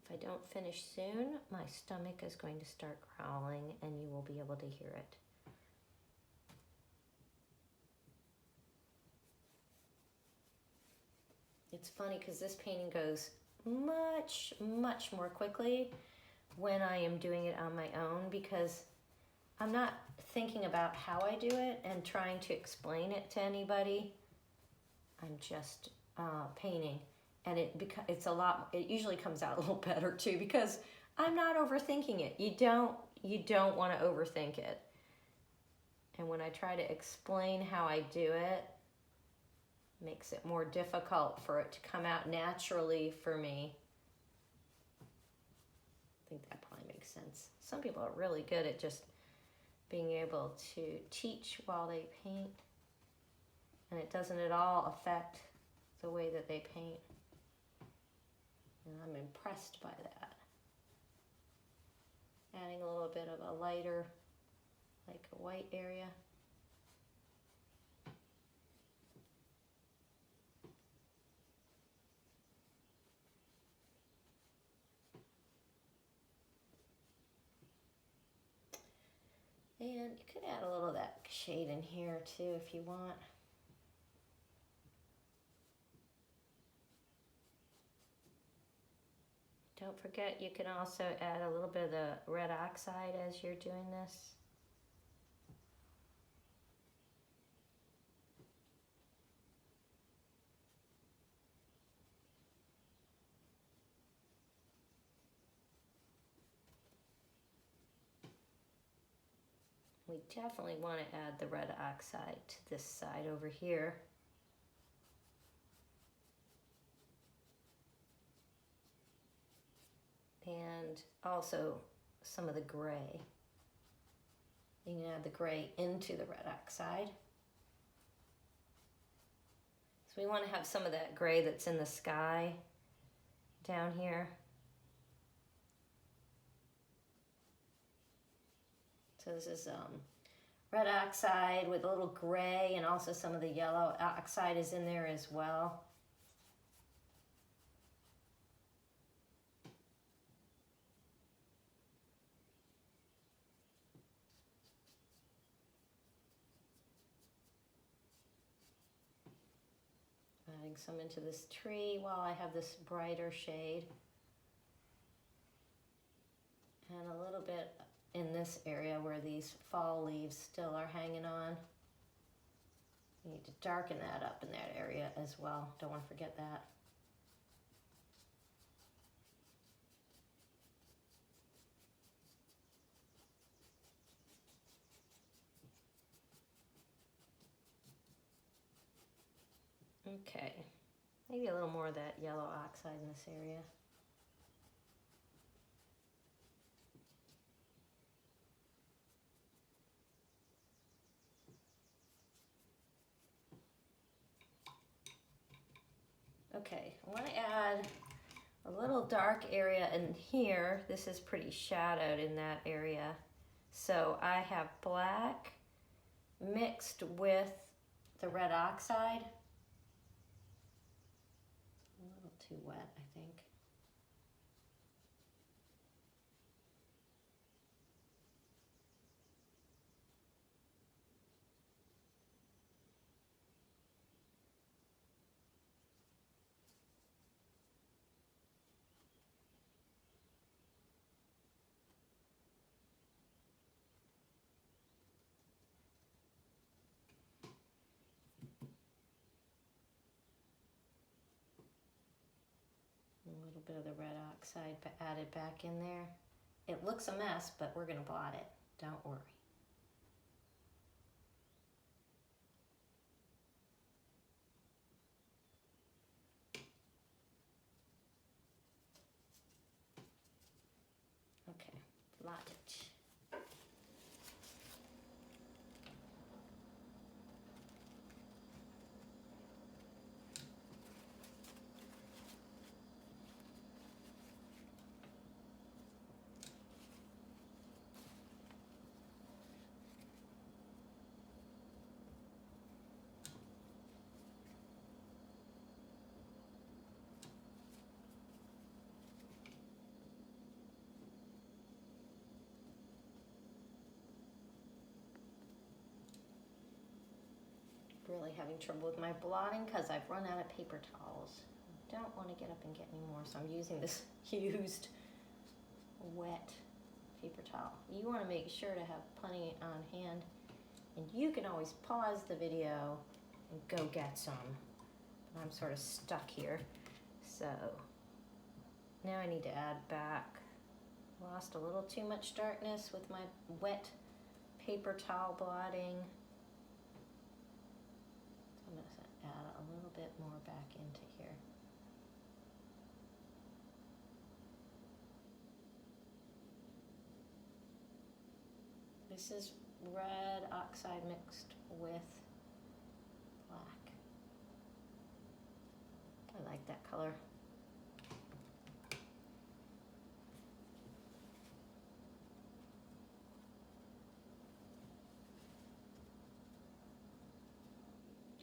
If I don't finish soon, my stomach is going to start growling and you will be able to hear it. It's funny because this painting goes much, much more quickly when I am doing it on my own because I'm not thinking about how I do it and trying to explain it to anybody. I'm just painting. And it's a lot. It usually comes out a little better too because I'm not overthinking it. You don't want to overthink it. And when I try to explain how I do it, makes it more difficult for it to come out naturally for me. I think that probably makes sense. Some people are really good at just being able to teach while they paint, and it doesn't at all affect the way that they paint. And I'm impressed by that. Adding a little bit of a lighter, like a white area. And you could add a little of that shade in here too if you want. Don't forget you can also add a little bit of the red oxide as you're doing this. We definitely want to add the red oxide to this side over here. And also some of the gray. You can add the gray into the red oxide. So we want to have some of that gray that's in the sky down here. So this is red oxide with a little gray, and also some of the yellow oxide is in there as well. Bring some into this tree while I have this brighter shade. And a little bit in this area where these fall leaves still are hanging on. You need to darken that up in that area as well. Don't want to forget that. Okay, maybe a little more of that yellow oxide in this area. Okay, I want to add a little dark area in here. This is pretty shadowed in that area. So I have black mixed with the red oxide. A little too wet, I think. A little bit of the red oxide added back in there. It looks a mess, but we're going to blot it. Don't worry. Okay, blot it. Really having trouble with my blotting because I've run out of paper towels. I don't want to get up and get any more, so I'm using this used wet paper towel. You want to make sure to have plenty on hand, and you can always pause the video and go get some. But I'm sort of stuck here, so now I need to add back. Lost a little too much darkness with my wet paper towel blotting. I'm going to add a little bit more back into here. This is red oxide mixed with black. I like that color.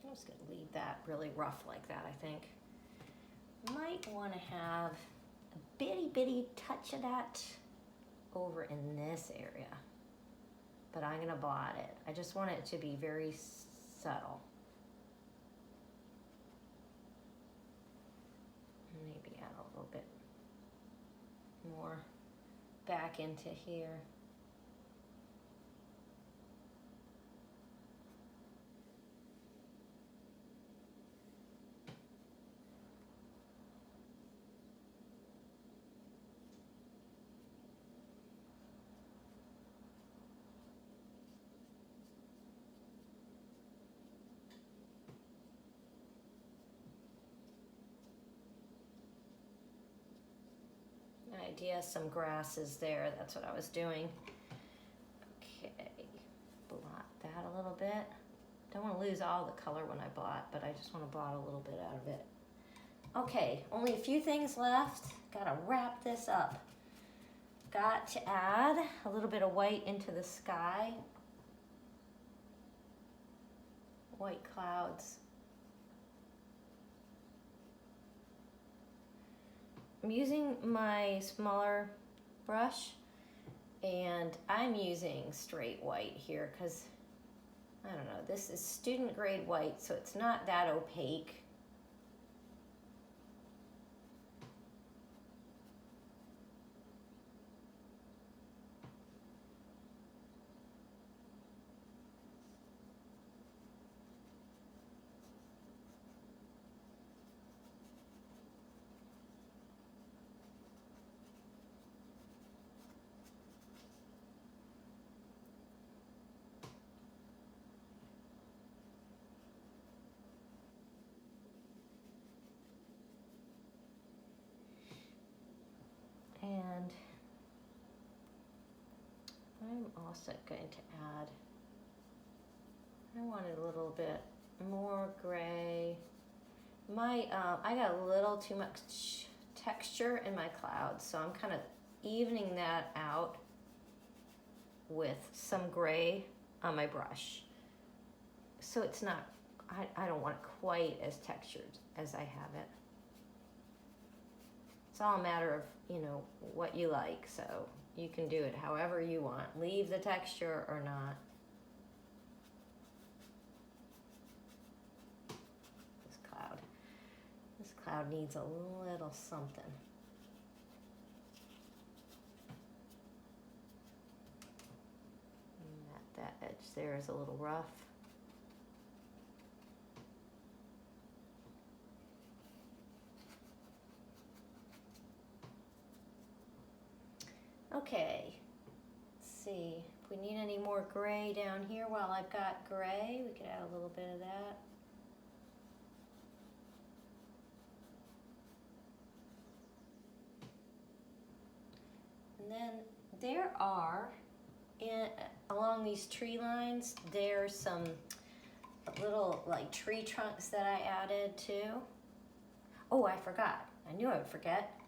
I'm just going to leave that really rough like that, I think. Might want to have a bitty touch of that over in this area. But I'm going to blot it. I just want it to be very subtle. Maybe add a little bit more back into here. Idea, some grasses there. That's what I was doing. Okay, blot that a little bit. Don't want to lose all the color when I blot, but I just want to blot a little bit out of it. Okay, only a few things left. Gotta wrap this up. Got to add a little bit of white into the sky. White clouds. I'm using my smaller brush, and I'm using straight white here because, I don't know, this is student grade white, so it's not that opaque. also going to add, I wanted a little bit more gray. I got a little too much texture in my clouds, so I'm kind of evening that out with some gray on my brush. So it's not, I don't want it quite as textured as I have it. It's all a matter of, you know, what you like, so you can do it however you want. Leave the texture or not. This cloud needs a little something. And that edge there is a little rough. Okay, let's see if we need any more gray down here. While I've got gray, we could add a little bit of that. And then there are, along these tree lines, there's some little like tree trunks that I added too. Oh, I forgot. I knew I would forget.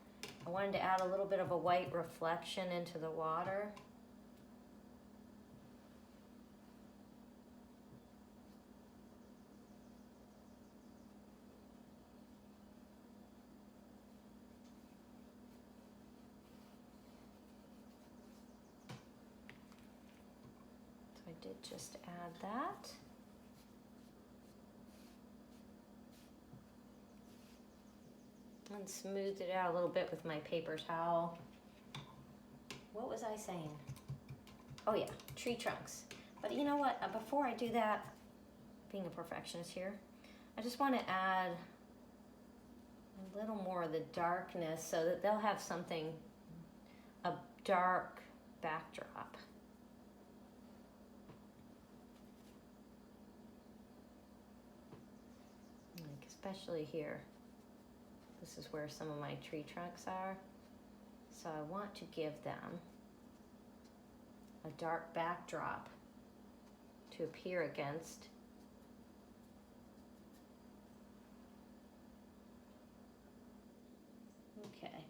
I wanted to add a little bit of a white reflection into the water. So I did just add that. And smoothed it out a little bit with my paper towel. What was I saying? Oh yeah, tree trunks. But you know what, before I do that, being a perfectionist here, I just want to add a little more of the darkness so that they'll have something, a dark backdrop. Like especially here. This is where some of my tree trunks are. So I want to give them a dark backdrop to appear against. Okay.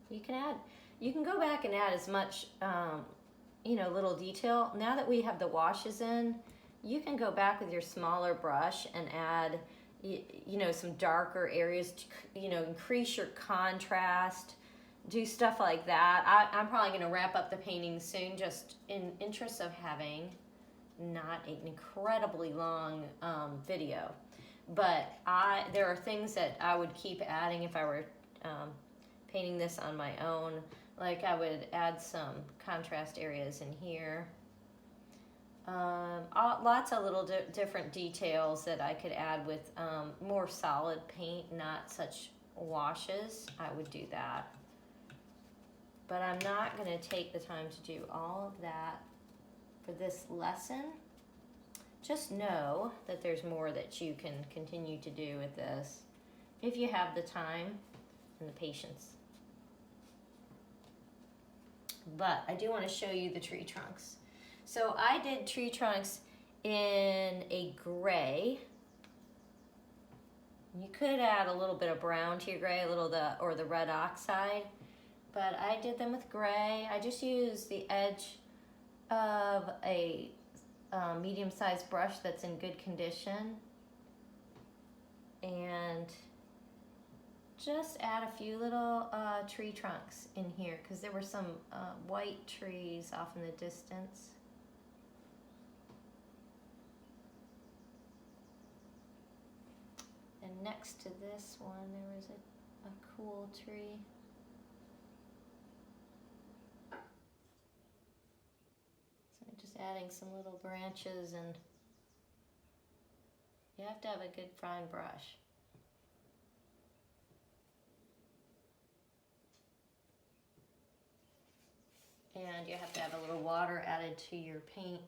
You can go back and add as much you know, little detail. Now that we have the washes in, you can go back with your smaller brush and add, you know, some darker areas to, you know, increase your contrast, do stuff like that. I'm probably going to wrap up the painting soon, just in interest of having not an incredibly long video. But there are things that I would keep adding if I were painting this on my own. Like I would add some contrast areas in here. Lots of little different details that I could add with more solid paint, not such washes. I would do that. But I'm not going to take the time to do all of that for this lesson. Just know that there's more that you can continue to do with this if you have the time and the patience. But I do want to show you the tree trunks. So I did tree trunks in a gray. You could add a little bit of brown to your gray, or the red oxide, but I did them with gray. I just used the edge of a medium-sized brush that's in good condition, and just add a few little tree trunks in here because there were some white trees off in the distance. And next to this one, there was a cool tree. So I'm just adding some little branches, and you have to have a good fine brush. And you have to have a little water added to your paint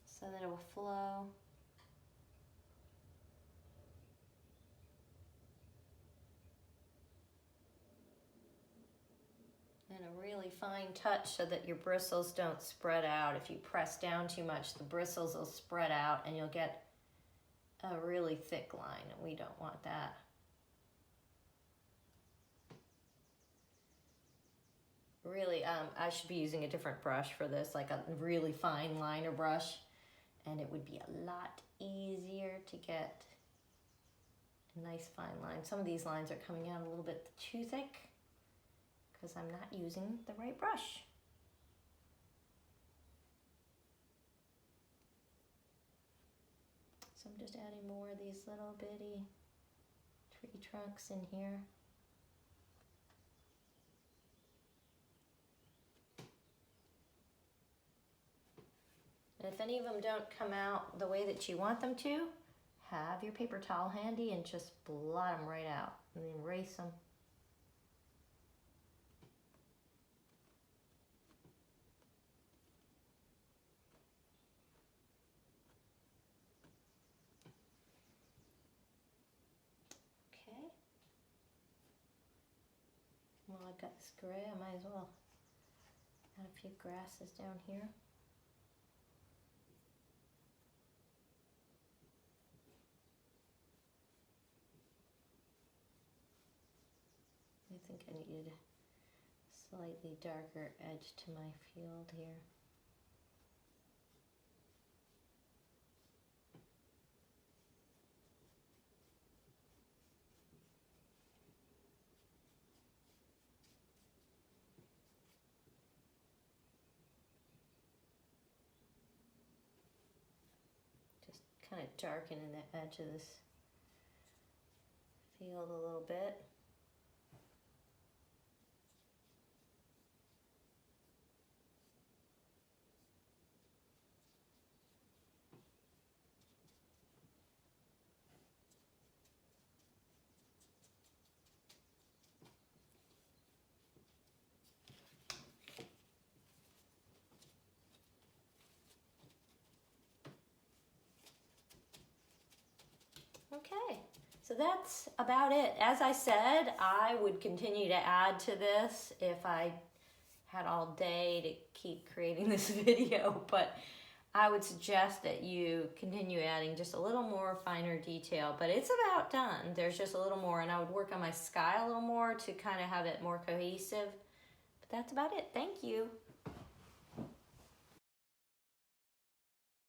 so that it will flow. And a really fine touch so that your bristles don't spread out. If you press down too much, the bristles will spread out and you'll get a really thick line, and we don't want that. Really, I should be using a different brush for this, like a really fine liner brush, and it would be a lot easier to get a nice fine line. Some of these lines are coming out a little bit too thick because I'm not using the right brush. So I'm just adding more of these little bitty tree trunks in here. And if any of them don't come out the way that you want them to, have your paper towel handy and just blot them right out and then erase them. Okay. Well, I've got this gray, I might as well add a few grasses down here. I think I needed a slightly darker edge to my field here. Just kind of darkening the edge of this field a little bit. Okay, so that's about it. As I said, I would continue to add to this if I had all day to keep creating this video, but I would suggest that you continue adding just a little more finer detail, but it's about done. There's just a little more, and I would work on my sky a little more to kind of have it more cohesive. But that's about it. Thank you.